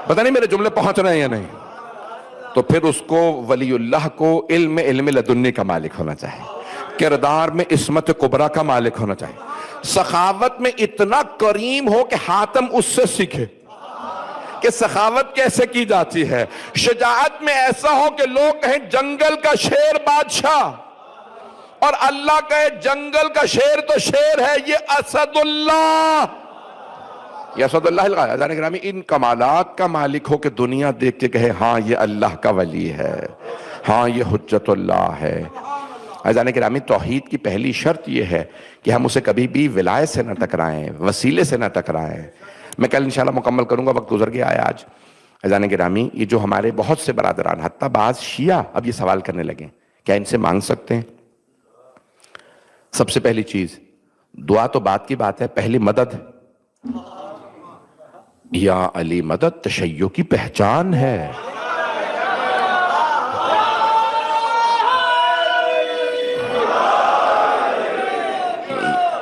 پتہ نہیں میرے جملے پہنچ رہے ہیں یا نہیں. تو پھر اس کو ولی اللہ کو علم لدنی کا مالک ہونا چاہیے، کردار میں عصمت کبریٰ کا مالک ہونا چاہیے، سخاوت میں اتنا کریم ہو کہ حاتم اس سے سیکھے کہ سخاوت کیسے کی جاتی ہے. شجاعت میں ایسا ہو کہ لوگ کہیں جنگل کا شیر بادشاہ، اور اللہ کہے جنگل کا شیر تو شیر ہے، یہ اسد اللہ، یہ اسد اللہ الغالب. عزیزان گرامی، ان کمالات کا مالک ہو کہ دنیا دیکھ کے کہے ہاں یہ اللہ کا ولی ہے، ہاں یہ حجت اللہ ہے. عزیزان گرامی، توحید کی پہلی شرط یہ ہے کہ ہم اسے کبھی بھی ولایت سے نہ ٹکرائیں، وسیلے سے نہ ٹکرائیں. میں کل انشاءاللہ مکمل کروں گا، وقت گزر گیا ہے آج. عزیزان گرامی، یہ جو ہمارے بہت سے برادران، حتیٰ بعض شیعہ اب یہ سوال کرنے لگے کیا ان سے مانگ سکتے ہیں؟ سب سے پہلی چیز، دعا تو بات کی بات ہے، پہلی مدد. یا علی مدد تشیع کی پہچان ہے.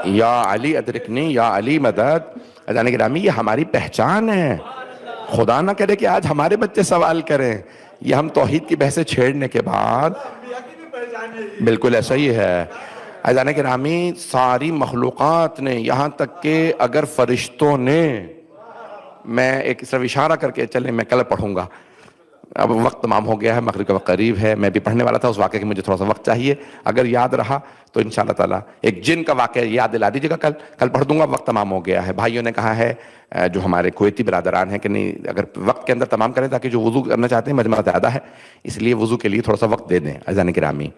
یا علی ادرکنی یا علی مدد. عزیزان گرامی یہ ہماری پہچان ہے. خدا نہ کرے کہ آج ہمارے بچے سوال کریں. یہ ہم توحید کی بحثیں چھیڑنے کے بعد بالکل ایسا ہی ہے. عزیزان گرامی ساری مخلوقات نے یہاں تک کہ اگر فرشتوں نے, میں ایک صرف اشارہ کر کے چلیں میں کل پڑھوں گا, اب وقت تمام ہو گیا ہے, مغرب کا وقت قریب ہے, میں بھی پڑھنے والا تھا اس واقعے کے مجھے تھوڑا سا وقت چاہیے, اگر یاد رہا تو انشاءاللہ تعالیٰ ایک جن کا واقعہ یاد دلا دیجیے گا, کل پڑھ دوں گا, وقت تمام ہو گیا ہے. بھائیوں نے کہا ہے جو ہمارے کویتی برادران ہیں کہ نہیں اگر وقت کے اندر تمام کریں تاکہ جو وضو کرنا چاہتے ہیں مجمع زیادہ ہے اس لیے وضو کے لیے تھوڑا سا وقت دے دیں. عزیزان گرامی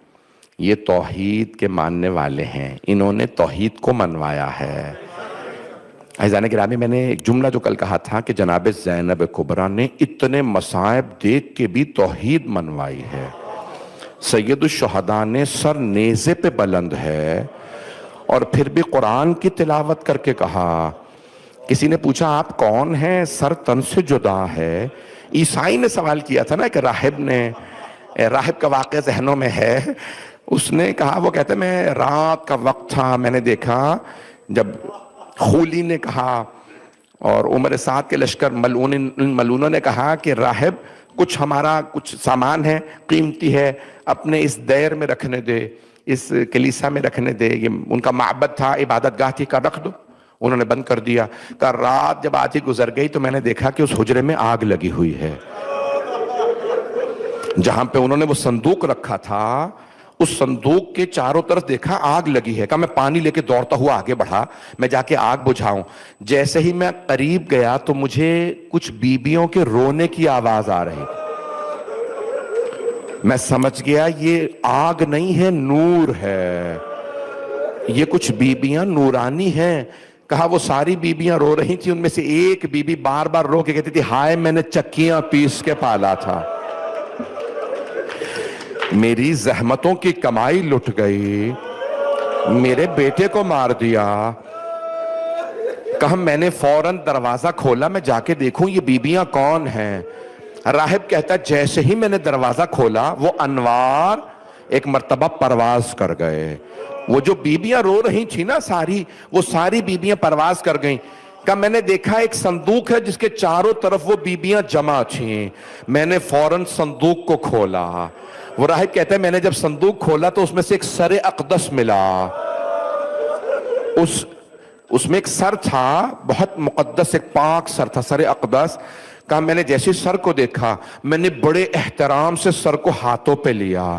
یہ توحید کے ماننے والے ہیں, انہوں نے توحید کو منوایا ہے. عزیزان گرامی میں نے ایک جملہ جو کل کہا تھا کہ جناب زینب کبریٰ نے اتنے مصائب دیکھ کے بھی توحید منوائی ہے. سید الشہداء نے سر نیزے پہ بلند ہے اور پھر بھی قرآن کی تلاوت کر کے کہا. کسی نے پوچھا آپ کون ہیں, سر تن سے جدا ہے. عیسائی نے سوال کیا تھا نا کہ راہب کا واقعہ ذہنوں میں ہے, اس نے کہا, وہ کہتے میں رات کا وقت تھا, میں نے دیکھا جب خولی نے کہا اور عمر سعد کے لشکر ملعونوں نے کہا کہ راہب کچھ ہمارا کچھ سامان ہے قیمتی ہے اپنے اس دیر میں رکھنے دے, اس کلیسا میں رکھنے دے, یہ ان کا معبد تھا, عبادت گاہ تھی, کا رکھ دو. انہوں نے بند کر دیا. کہ رات جب آدھی گزر گئی تو میں نے دیکھا کہ اس حجرے میں آگ لگی ہوئی ہے. جہاں پہ انہوں نے وہ صندوق رکھا تھا اس صندوق کے چاروں طرف دیکھا آگ لگی ہے. کہا میں پانی لے کے دوڑتا ہوا آگے بڑھا, میں جا کے آگ بجھاؤں. جیسے ہی میں قریب گیا تو مجھے کچھ بیبیوں کے رونے کی آواز آ رہی. میں سمجھ گیا یہ آگ نہیں ہے, نور ہے, یہ کچھ بیبیاں نورانی ہیں. کہا وہ ساری بیبیاں رو رہی تھی, ان میں سے ایک بیبی بار بار رو کے کہتی تھی ہائے میں نے چکیاں پیس کے پالا تھا, میری زحمتوں کی کمائی لٹ گئی, میرے بیٹے کو مار دیا. کہا میں نے فوراً دروازہ کھولا, میں جا کے دیکھوں یہ بیبیاں کون ہیں. راہب کہتا جیسے ہی میں نے دروازہ کھولا وہ انوار ایک مرتبہ پرواز کر گئے. وہ جو بیبیاں رو رہی تھی نا ساری, وہ ساری بیبیاں پرواز کر گئیں. کہ میں نے دیکھا ایک صندوق ہے جس کے چاروں طرف وہ بیبیاں جمع تھیں. میں نے فوراً صندوق کو کھولا. وہ راہب کہتا ہے میں نے جب صندوق کھولا تو اس میں سے ایک سر اقدس ملا. اس میں ایک سر تھا, بہت مقدس ایک پاک سر تھا, سر اقدس. کہا میں نے جیسے سر کو دیکھا میں نے بڑے احترام سے سر کو ہاتھوں پہ لیا.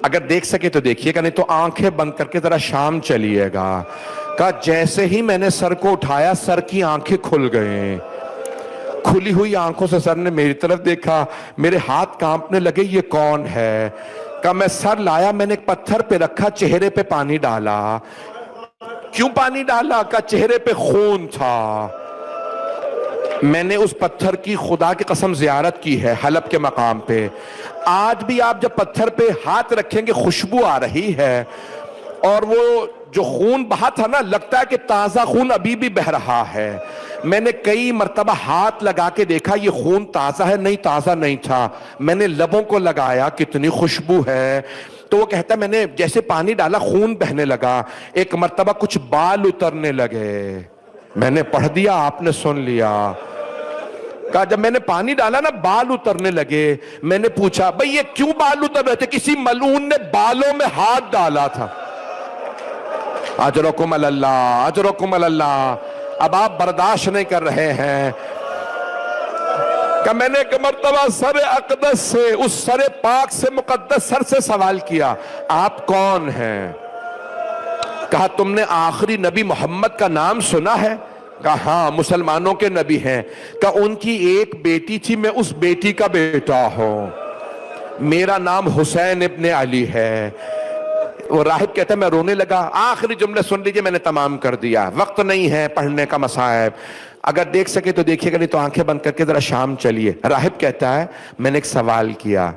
اگر دیکھ سکے تو دیکھیے گا, نہیں تو آنکھیں بند کر کے ذرا شام چلیے گا. کہا جیسے ہی میں نے سر کو اٹھایا سر کی آنکھیں کھل گئیں. کھلی ہوئی آنکھوں سے سر نے میری طرف دیکھا, میرے ہاتھ کانپنے لگے یہ کون ہے. کہا میں سر لایا, میں نے ایک پتھر پہ رکھا, چہرے پہ پانی ڈالا. کیوں پانی ڈالا؟ کہا چہرے پہ خون تھا. میں نے اس پتھر کی خدا کی قسم زیارت کی ہے حلب کے مقام پہ. آج بھی آپ جب پتھر پہ ہاتھ رکھیں گے خوشبو آ رہی ہے, اور وہ جو خون بہا تھا نا لگتا ہے کہ تازہ خون ابھی بھی بہ رہا ہے. میں نے کئی مرتبہ ہاتھ لگا کے دیکھا یہ خون تازہ ہے, نہیں تازہ نہیں تھا. میں نے لبوں کو لگایا کتنی خوشبو ہے. تو وہ کہتا ہے میں نے جیسے پانی ڈالا خون بہنے لگا. ایک مرتبہ کچھ بال اترنے لگے. میں نے پڑھ دیا, آپ نے سن لیا. کہا جب میں نے پانی ڈالا نا بال اترنے لگے. میں نے پوچھا بھئی یہ کیوں بال اتر رہے تھے؟ کسی ملعون نے بالوں میں ہاتھ ڈالا تھا. اجرکم اللہ, اجرکم اللہ. اب آپ برداشت نہیں کر رہے ہیں. کہ میں نے ایک مرتبہ سر اقدس سے, اس سر پاک سے, مقدس سر سے سوال کیا آپ کون ہیں؟ کہا تم نے آخری نبی محمد کا نام سنا ہے؟ کہا ہاں مسلمانوں کے نبی ہیں. کہا ان کی ایک بیٹی تھی, میں اس بیٹی کا بیٹا ہوں, میرا نام حسین ابن علی ہے. وہ راہب کہتا ہے میں رونے لگا. آخری جملے سن لیجئے, میں نے تمام کر دیا, وقت نہیں ہے پڑھنے کا مصائب. اگر دیکھ سکے تو دیکھیے گا, نہیں تو آنکھیں بند کر کے ذرا شام چلیے. راہب کہتا ہے میں نے ایک سوال کیا,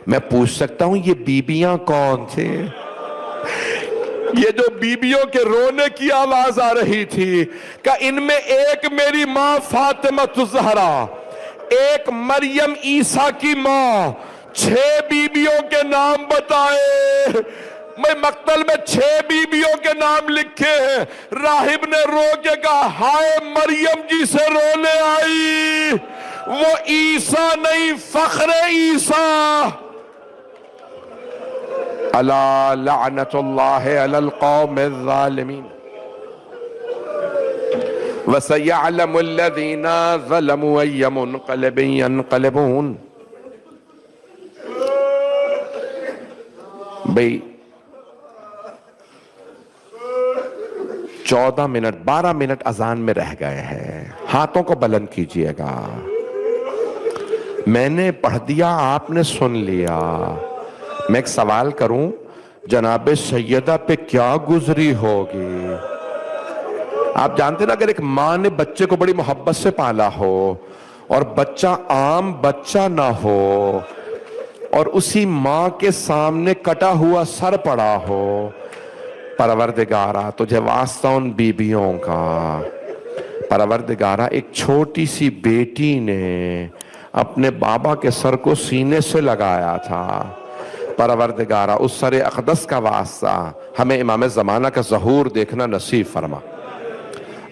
میں پوچھ سکتا ہوں یہ بیبیاں کون تھے؟ یہ جو بیبیوں کے رونے کی آواز آ رہی تھی, کہ ان میں ایک میری ماں فاطمہ الزہرا, ایک مریم عیسیٰ کی ماں. 6 بیبیوں کے نام بتائے. میں مقتل میں 6 بیویوں کے نام لکھے ہیں. راہب نے رو کے کہا ہائے مریم جی سے رونے آئی، وہ عیسیٰ نہیں فخر عیسیٰ. الا لعنت اللہ علی القوم الظالمین وسيعلم الذين ظلموا أي منقلب ينقلبون. بھئی 14 منٹ 12 منٹ اذان میں رہ گئے ہیں، ہاتھوں کو بلند کیجئے گا. میں نے پڑھ دیا، آپ نے سن لیا. میں ایک سوال کروں، جناب سیدہ پہ کیا گزری ہوگی؟ آپ جانتے نا، اگر ایک ماں نے بچے کو بڑی محبت سے پالا ہو اور بچہ عام بچہ نہ ہو اور اسی ماں کے سامنے کٹا ہوا سر پڑا ہو، پروردگارہ تجھے واسطہ ان بیبیوں کا. پروردگارہ ایک چھوٹی سی بیٹی نے اپنے بابا کے سر کو سینے سے لگایا تھا. پروردگارہ اس سر اقدس کا واسطہ ہمیں امام زمانہ کا ظہور دیکھنا نصیب فرما.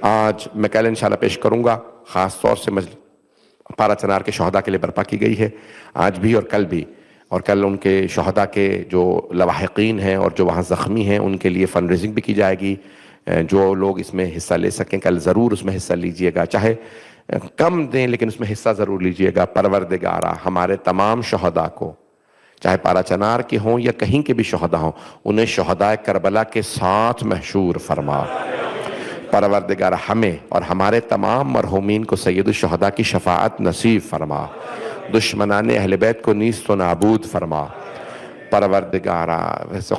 آج میں کل انشاءاللہ پیش کروں گا، خاص طور سے مجلس پارا چنار کے شہداء کے لیے برپا کی گئی ہے، آج بھی اور کل بھی. اور کل ان کے شہداء کے جو لواحقین ہیں اور جو وہاں زخمی ہیں ان کے لیے فنڈ ریزنگ بھی کی جائے گی. جو لوگ اس میں حصہ لے سکیں کل ضرور اس میں حصہ لیجئے گا، چاہے کم دیں لیکن اس میں حصہ ضرور لیجئے گا. پروردگارہ ہمارے تمام شہداء کو، چاہے پارا چنار کے ہوں یا کہیں کے بھی شہداء ہوں، انہیں شہداء کربلا کے ساتھ محشور فرما. پروردگار ہمیں اور ہمارے تمام مرحومین کو سید الشہداء کی شفاعت نصیب فرما. دشمنان اہل بیت کو نیست و نابود فرما. پروردگارہ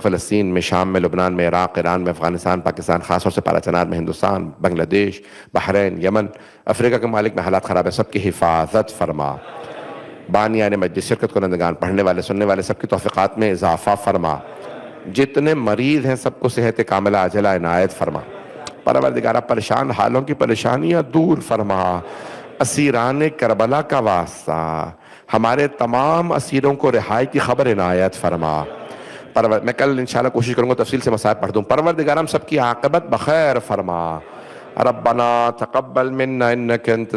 فلسطین میں، شام میں، لبنان میں، عراق، ایران میں، افغانستان، پاکستان، خاص طور سے پارا چنار میں، ہندوستان، بنگلہ دیش، بحرین، یمن، افریقہ کے ممالک میں حالات خراب ہے، سب کی حفاظت فرما. بانیان مجلس، شرکت کنندگان، پڑھنے والے سننے والے سب کی توفیقات میں اضافہ فرما. جتنے مریض ہیں سب کو صحت کاملہ عاجلہ عنایت فرما. پروردگارہ پریشان حالوں کی پریشانیاں دور فرما. اسیران کربلا کا واسطہ ہمارے تمام اسیروں کو رہائی کی خبر عنایت فرما. میں کل انشاءاللہ کوشش کروں گا تفصیل سے مسائل پڑھ دوں. پروردگارہ ہم سب کی عاقبت بخیر فرما. ربنا تقبل منا انک انت